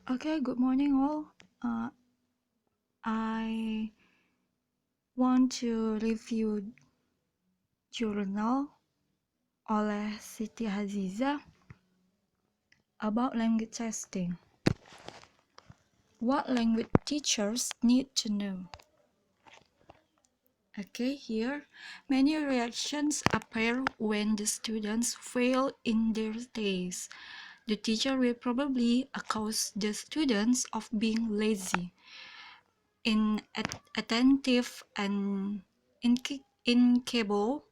Okay, good morning all. I want to review jurnal oleh Siti Azizah about language testing. What language teachers need to know. Okay, here, many reactions appear when the students fail in their tests. The teacher will probably accuse the students of being lazy, inattentive, and incapable,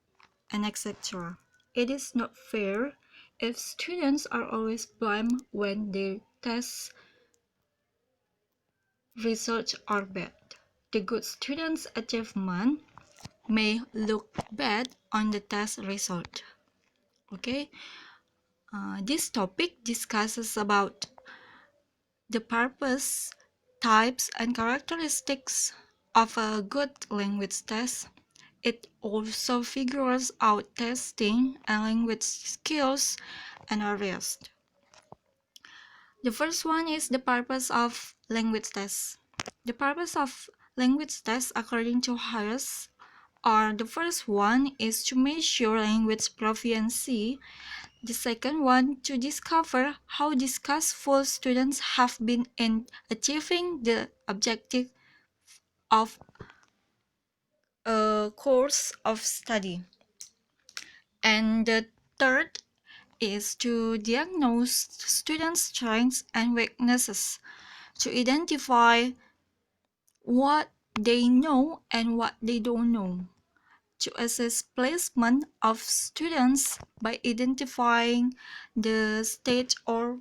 and etc. It is not fair if students are always blamed when their test results are bad. The good students' achievement may look bad on the test result. Okay, this topic discusses about the purpose, types, and characteristics of a good language test. It also figures out testing and language skills and areas. The first one is the purpose of language tests. The purpose of language tests, according to Harris, the first one is to measure language proficiency. The second one, to discover how successful students have been in achieving the objective of a course of study. And the third is to diagnose students' strengths and weaknesses, to identify what they know and what they don't know, to assess placement of students by identifying the stage or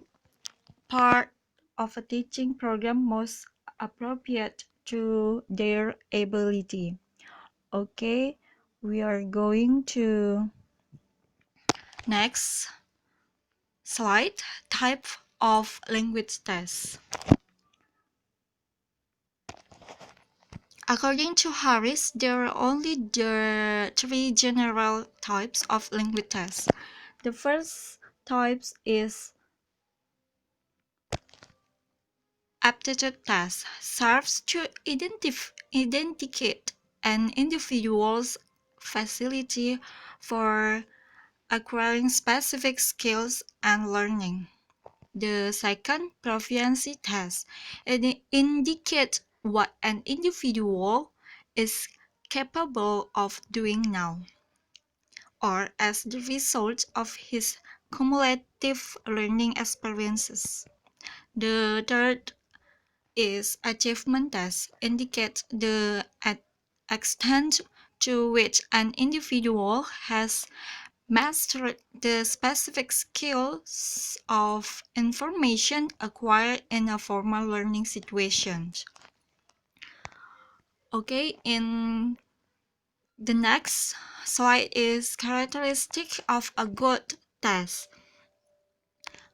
part of a teaching program most appropriate to their ability. Okay, we are going to next slide, type of language tests. According to Harris, there are only the three general types of language tests. The first type is aptitude test, serves to identify an individual's facility for acquiring specific skills and learning. The second, proficiency test, it indicates what an individual is capable of doing now, or as the result of his cumulative learning experiences. The third is achievement test, indicates the extent to which an individual has mastered the specific skills of information acquired in a formal learning situation. Okay, in the next slide is characteristic of a good test.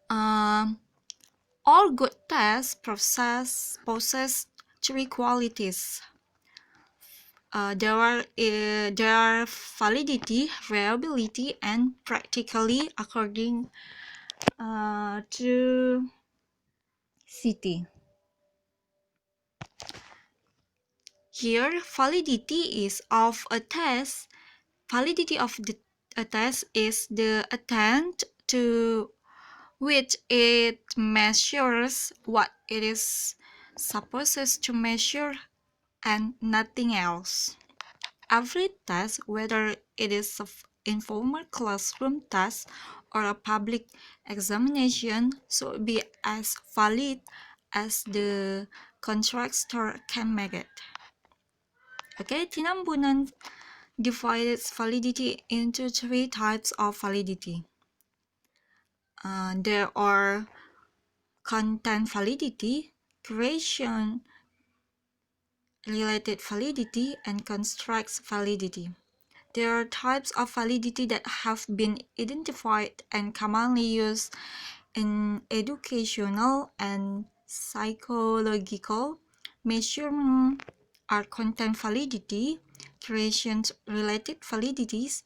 All good tests possess three qualities. There are validity, reliability, and practically, according to City. Here, validity is of a test. Validity of a test is the attempt to which it measures what it is supposed to measure and nothing else. Every test, whether it is an informal classroom test or a public examination, should be as valid as the contractor can make it. Okay, Tinambunan divides validity into three types of validity. There are content validity, creation related validity, and construct validity. There are types of validity that have been identified and commonly used in educational and psychological measurement are content validity, creation-related validities,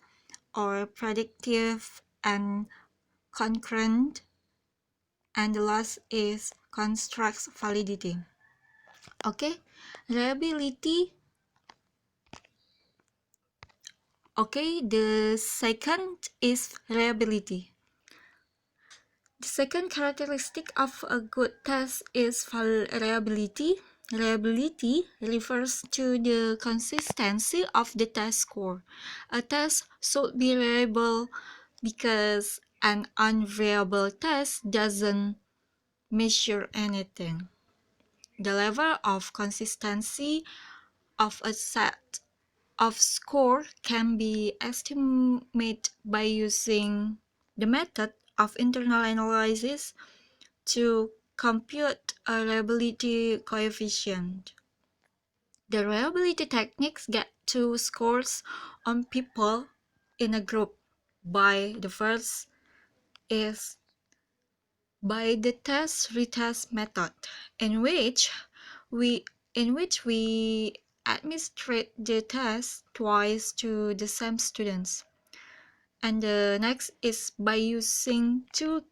or predictive and concurrent, and the last is constructs validity. Okay, reliability. Okay, the second is reliability. The second characteristic of a good test is reliability. Reliability refers to the consistency of the test score. A test should be reliable because an unreliable test doesn't measure anything. The level of consistency of a set of score can be estimated by using the method of internal analysis to compute a reliability coefficient. The reliability techniques get two scores on people in a group. By the first is by the test-retest method, in which we administrate the test twice to the same students. And the next is by using two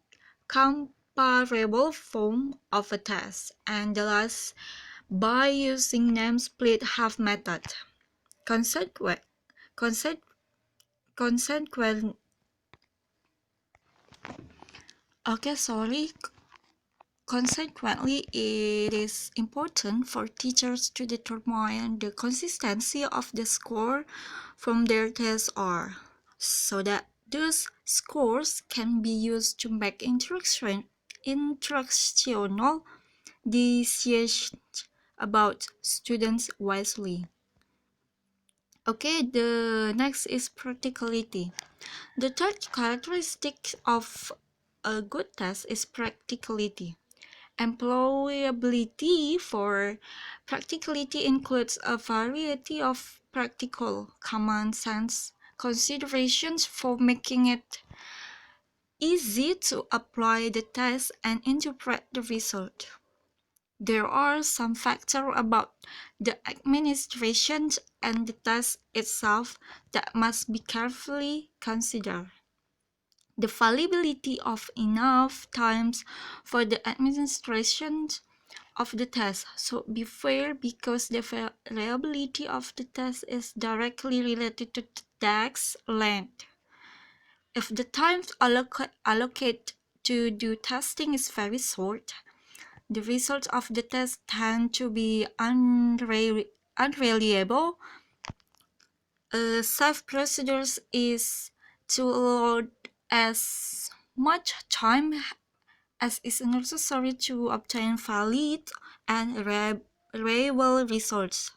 comparable forms of a test. And the last, by using name-split half method. Consequent, consequent, consequent, okay, sorry. Consequently, it is important for teachers to determine the consistency of the score from their test R, so that those scores can be used to make instructional decisions about students wisely. Okay, the next is practicality. The third characteristic of a good test is practicality. Employability for practicality includes a variety of practical, common sense considerations for making it easy to apply the test and interpret the result. There are some factors about the administration and the test itself that must be carefully considered. The fallibility of enough times for the administration of the test should be fair because the reliability of the test is directly related to the task length. If the time allocated to do testing is very short, the results of the test tend to be unreliable. A safe procedure is to allow as much time as is necessary to obtain valid and reliable results.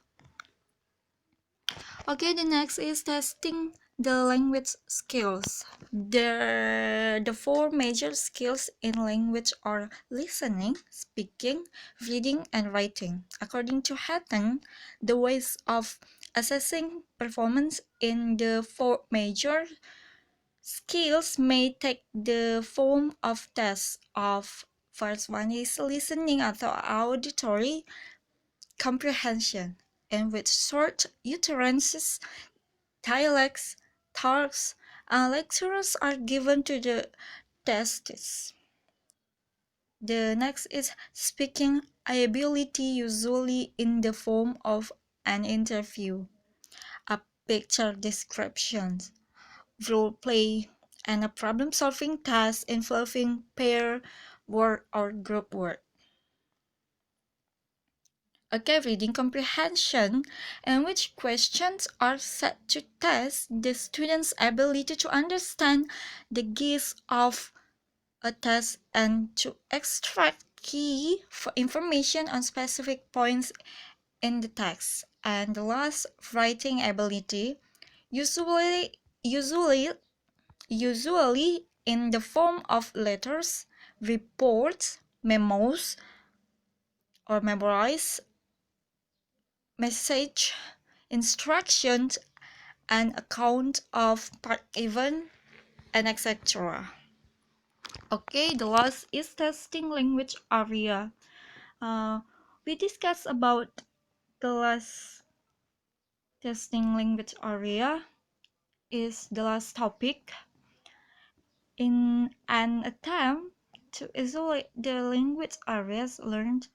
Okay, the next is testing the language skills. The four major skills in language are listening, speaking, reading, and writing. According to Hatton, the ways of assessing performance in the four major skills may take the form of tests of first one is listening atau auditory comprehension, in which short utterances, dialects, talks, and lectures are given to the tests. The next is speaking ability, usually in the form of an interview, a picture description, role play, and a problem-solving task involving pair work or group work. Okay, reading comprehension, in which questions are set to test the student's ability to understand the gist of a text and to extract key information on specific points in the text. And the last, writing ability, usually in the form of letters, reports, memos, or memorize message, instructions, and account of part event, and etc. Okay, the last is testing language area. We discussed about the last testing language area is the last topic. In an attempt To isolate the language areas learned,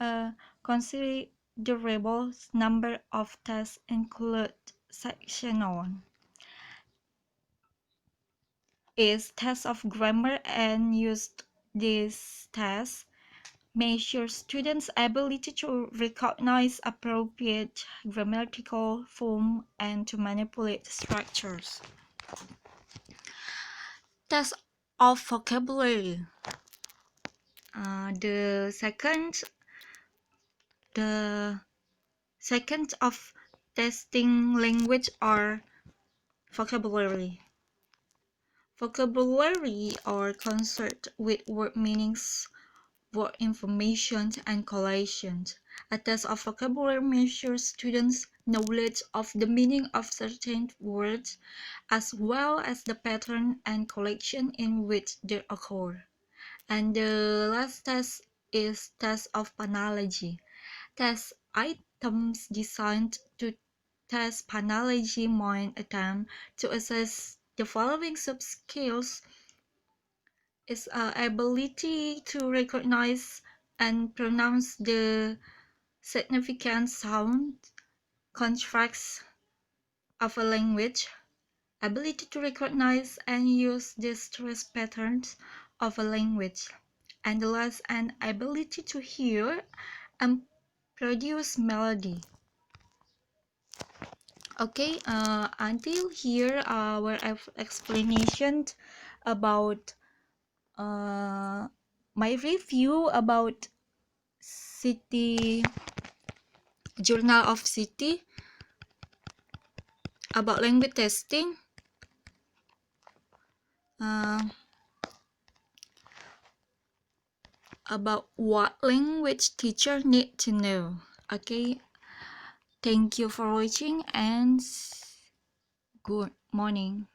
a considerable number of tests include sectional is tests of grammar and used these tests measure students' ability to recognize appropriate grammatical form and to manipulate structures. Test of vocabulary. The second of testing language or vocabulary. Vocabulary are concerned with word meanings, word information, and collations. A test of vocabulary measures students' knowledge of the meaning of certain words, as well as the pattern and collection in which they occur. And the last test is test of phonology. Test items designed to test phonology mind attempt to assess the following sub-skills is ability to recognize and pronounce the significant sound constructs of a language, ability to recognize and use the stress patterns of a language, and the last, an ability to hear and produce melody. Okay, until here our explanation about my review about City Journal of City about language testing. About what language teacher need to know. Okay, thank you for watching and good morning.